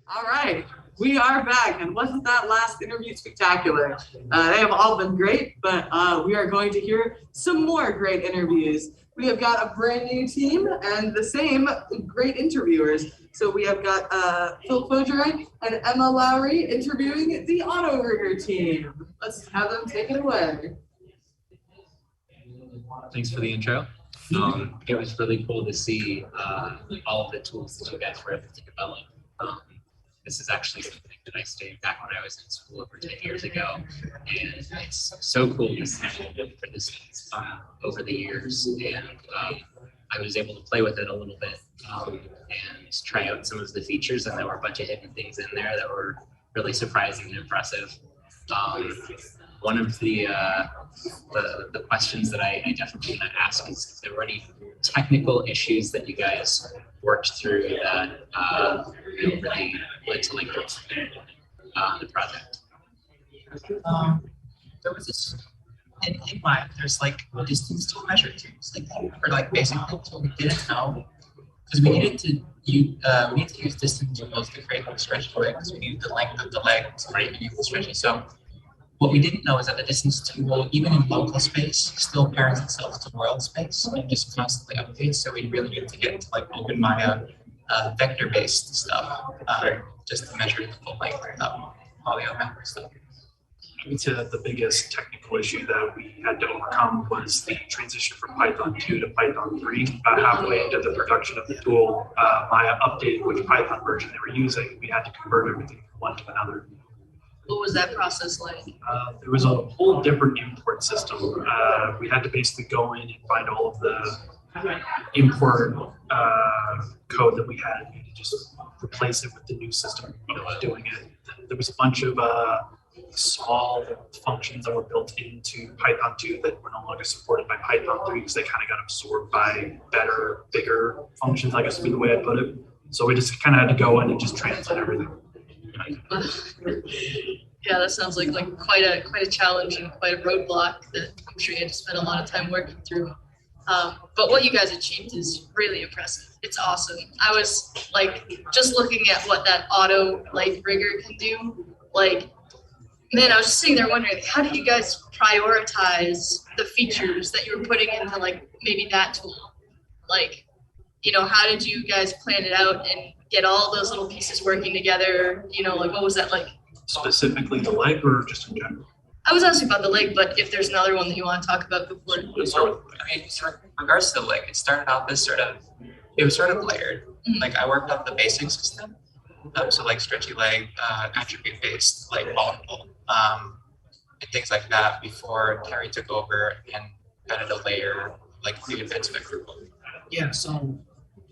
All right, we are back, and wasn't that last interview spectacular? They have all been great, but we are going to hear some more great interviews. We have got a brand new team and the same great interviewers. So we have got Phil Fogerite and Emma Lowry interviewing the Auto Rigger team. Let's have them take it away. Thanks for the intro. It was really cool to see all of the tools that you guys were able to develop. This is actually something that I studied back when I was in school over 10 years ago. And it's so cool to see for this over the years. And I was able to play with it a little bit and try out some of the features. And there were a bunch of hidden things in there that were really surprising and impressive. One of the questions that I definitely want to ask is if there were any technical issues that you guys worked through that really led to like the project. There was this in Maya, there's like distance to measure tools, like for like basic things. What we didn't know because we needed to use distance tools to create like stretchy legs. We needed the length of the leg to create the stretchy. So what we didn't know is that the distance tool, even in local space, still pairs itself to world space and just constantly updates. So we really need to get into like OpenMaya vector-based stuff just to measure the full length of polyometric stuff. I would say that the biggest technical issue that we had to overcome was the transition from Python 2 to Python 3. Halfway into the production of the tool, Maya updated which Python version they were using. We had to convert everything from one to another. What was that process like? There was a whole different import system. We had to basically go in and find all of the import code that we had and just replace it with the new system of doing it. There was a bunch of small functions that were built into Python 2 that were no longer supported by Python 3 because they kind of got absorbed by better, bigger functions, I guess would be the way I put it. So we just kind of had to go in and just translate everything. Yeah, that sounds like quite a challenge and quite a roadblock that I'm sure you had to spend a lot of time working through. But what you guys achieved is really impressive. It's awesome. I was just looking at what that auto rigger can do. Man, I was just sitting there wondering, how do you guys prioritize the features that you were putting into maybe that tool? How did you guys plan it out and get all those little pieces working together? What was that like? Specifically the leg or just in general? I was asking about the leg, but if there's another one that you want to talk about before. So, in regards to the leg, it started off as it was sort of layered. Mm-hmm. I worked on the basic system. So stretchy leg, attribute-based, multiple, and things like that before Terry took over and added a layer, the advanced vector code. Yeah, so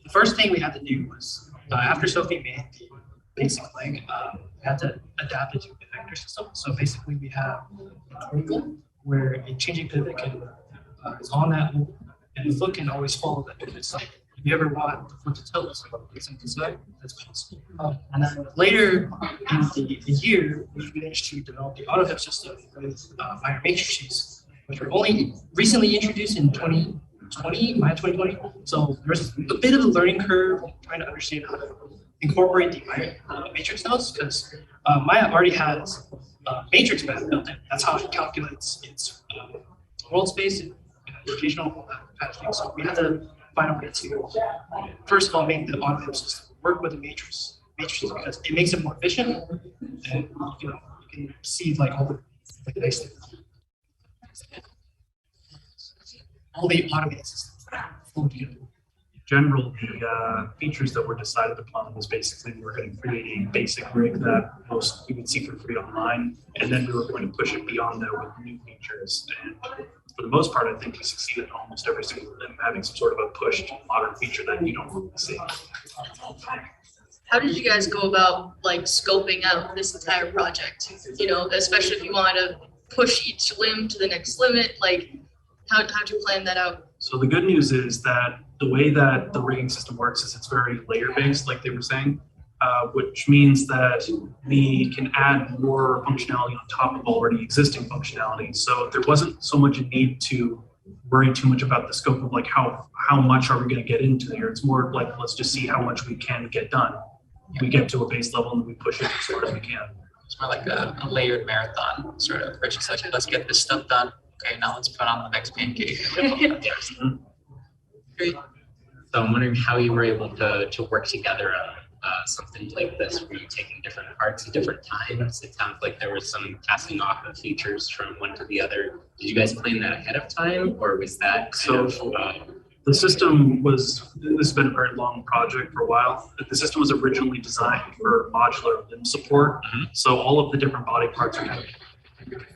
the first thing we had to do was, after Sophia made the basic leg, we had to adapt it to the vector system. So basically we have a twinkle where a changing pivot is on that loop, and the foot can always follow that pivot. So if you ever want the foot to tilt, it's on the side, that's possible. And then later in the year, we managed to develop the auto hip system with minor matrices, which were only recently introduced in Maya 2020. So there's a bit of a learning curve trying to understand how to incorporate the Maya matrix nodes, because Maya already has matrix math built in. That's how it calculates its world space and rotational kind of thing. So we had to find a way to, first of all, make the auto system work with the matrices because it makes it more efficient, and you can see all the nice things. All the automated systems flow together. In general, the features that were decided upon was basically we were going to create a basic rig that most you would see for free online, and then we were going to push it beyond that with new features. And for the most part, I think we succeeded in almost every single of them, having some sort of a pushed modern feature that you don't really see. How did you guys go about scoping out this entire project? Especially if you wanted to push each limb to the next limit, how'd you plan that out? So the good news is that the way that the rigging system works is it's very layer-based, like they were saying, which means that we can add more functionality on top of already existing functionality. So there wasn't so much a need to worry too much about the scope of how much are we going to get into here. It's more let's just see how much we can get done. we get to a base level and we push it as hard as we can. It's more like a layered marathon sort of approach. It's like, let's get this stuff done. Okay, now let's put on the next pancake. Great. So I'm wondering how you were able to work together on something like this. Were you taking different parts at different times? It sounds like there was some passing off of features from one to the other. Did you guys plan that ahead of time, or was that The system was, this has been a very long project for a while. The system was originally designed for modular limb support. So all of the different body parts are kind of different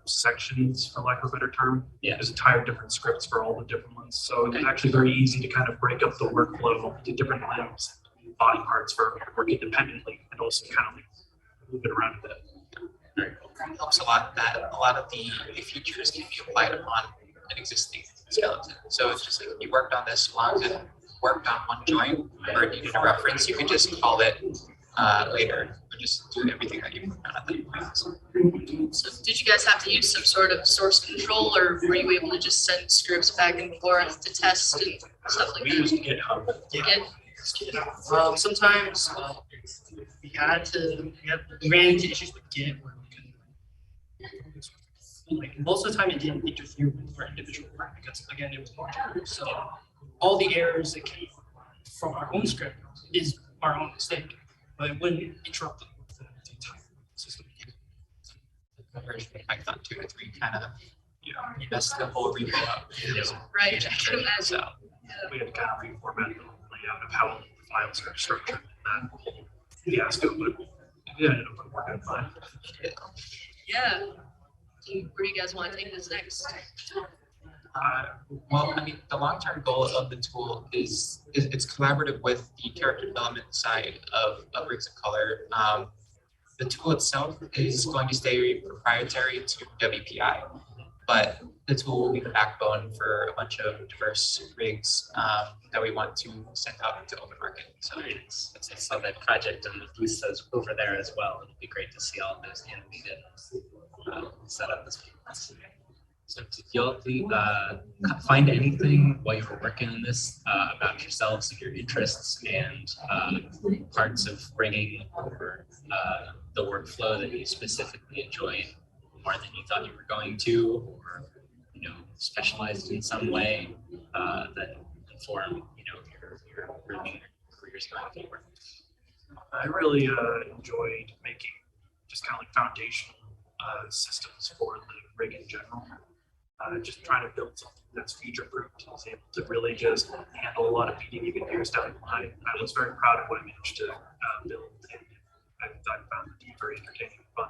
sections, for lack of a better term. Yeah. There's entire different scripts for all the different ones. So it's actually very easy to kind of break up the workflow to different limbs, body parts for working independently, and also kind of like move it around a bit. Very cool. It helps a lot that a lot of the features can be applied upon an existing skeleton. So it's just like if you worked on this, as long as it worked on one joint or it needed a reference, you could just call it later or just do everything that you worked on at that point. So did you guys have to use some sort of source control, or were you able to just send scripts back and forth to test and stuff like We that? used GitHub. Yeah. Sometimes we ran into issues with Git where we couldn't, like, most of the time it didn't interfere with our individual work because, again, it was modular. So all the errors that came from our own script is our own mistake, but it wouldn't interrupt the entire system. The version of Python 2 to 3 kind of, you messed the whole repo up. Right, I can imagine. So We had to kind of reformat the layout of how the files are structured and that whole fiasco, but it ended up working fine. Yeah. Where do you guys want to take this next? well, I mean, the long-term goal of the tool is it's collaborative with the character development side of Rigs of Color. The tool itself is going to stay proprietary to WPI, but the tool will be the backbone for a bunch of diverse rigs that we want to send out into open market. So Nice. I saw that project on the booth says over there as well. It'd be great to see all of those animated setup as well. So did y'all find anything while you were working on this about yourselves, your interests, and parts of bringing over the workflow that you specifically enjoyed more than you thought you were going to, or specialized in some way that inform your careers going forward? I really enjoyed making just kind of like foundational systems for the rig in general. Just trying to build something that's future-proof, is able to really just handle a lot of beating even years down the line. I was very proud of what I managed to build, and I found it to be very entertaining and fun.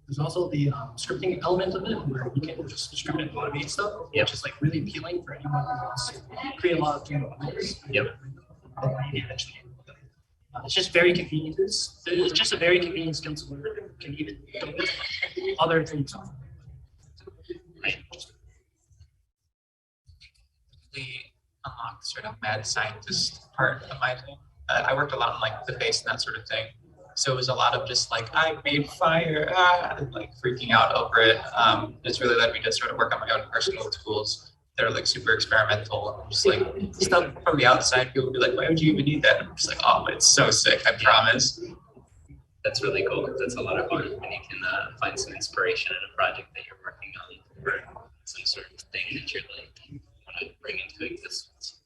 There's also the scripting element of it, where you can just script and automate stuff, which is like really appealing for anyone who wants to create a lot of models. Yep. It's just very convenient. It's just a very convenient skill to learn. Can even go with other things. the unlock sort of mad scientist part of my thing. I worked a lot on like the face and that sort of thing. So it was a lot of just like, I made fire, and like freaking out over it. It's really led me to sort of work on my own personal tools that are like super experimental. And just like stuff from the outside, people would be like, why would you even need that? And I'm just like, oh, it's so sick, I promise. That's really cool. That's a lot of fun when you can find some inspiration in a project that you're working on, or some sort of thing that you're like want to bring into existence.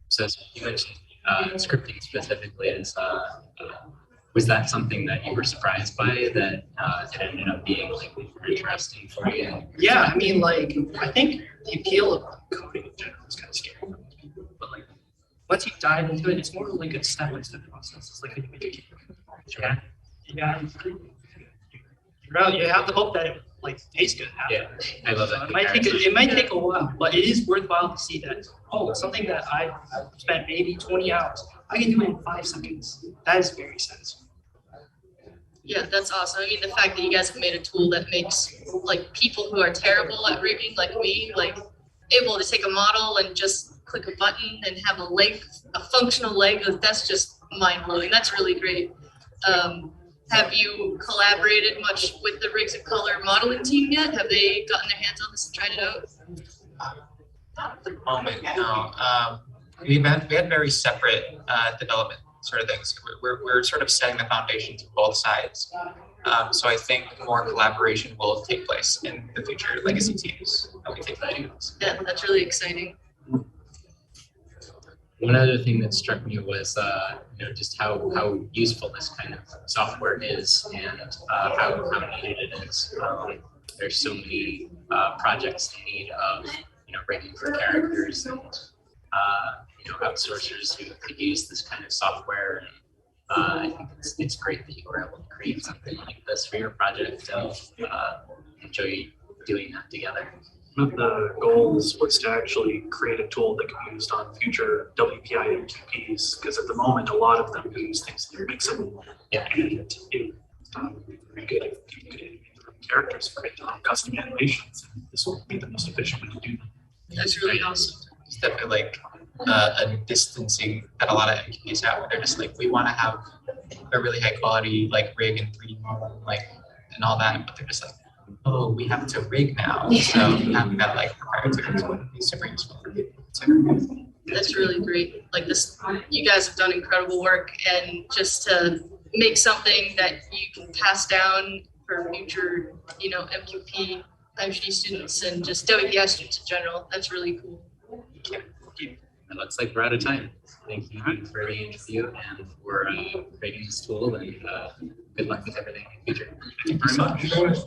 So as you mentioned scripting specifically, was that something that you were surprised by, that it ended up being like more interesting for you? Yeah, I mean, like, I think the appeal of coding in general is kind of scary for most people, but like, once you dive into it, it's more like a step-by-step process. It's like a cake. Yeah. Yeah. You have to hope that it like tastes good. Yeah, I love that. It might take a while, but it is worthwhile to see that, oh, something that I spent maybe 20 hours, I can do it in 5 seconds. That is very satisfying. Yeah, that's awesome. I mean, the fact that you guys have made a tool that makes like people who are terrible at rigging, like me, like able to take a model and just click a button and have a leg, a functional leg, that's just mind-blowing. That's really great. Have you collaborated much with the Rigs of Color modeling team yet? Have they gotten their hands on this and tried it out? Not at the moment, no. we had very separate development sort of things. We're sort of setting the foundation to both sides. So I think more collaboration will take place in the future legacy teams that we take the videos. Yeah, that's really exciting. One other thing that struck me was, just how useful this kind of software is and how needed it is. There's so many projects in need of, rigging for characters and, outsourcers who could use this kind of software. And, I think it's great that you were able to create something like this for your project and enjoy doing that together. One of the goals was to actually create a tool that can be used on future WPI MQPs, because at the moment, a lot of them use things that are mixable. Yeah. And it would be very good if you could animate their own characters for custom animations. And this would be the most efficient way to do them. That's really awesome. It's definitely like a distancing that a lot of MQPs have, where they're just like, we want to have a really high quality rig and 3D model, and all that, but they're just like, oh, we have to rig now, so we have that proprietary tool would be super useful for people too. That's really great. Like this, you guys have done incredible work, and just to make something that you can pass down for future, MQP, IMG students, and just WPI students in general. That's really cool. It looks like we're out of time. Thank you for the interview and for creating this tool, and good luck with everything in the future. Thank you very much.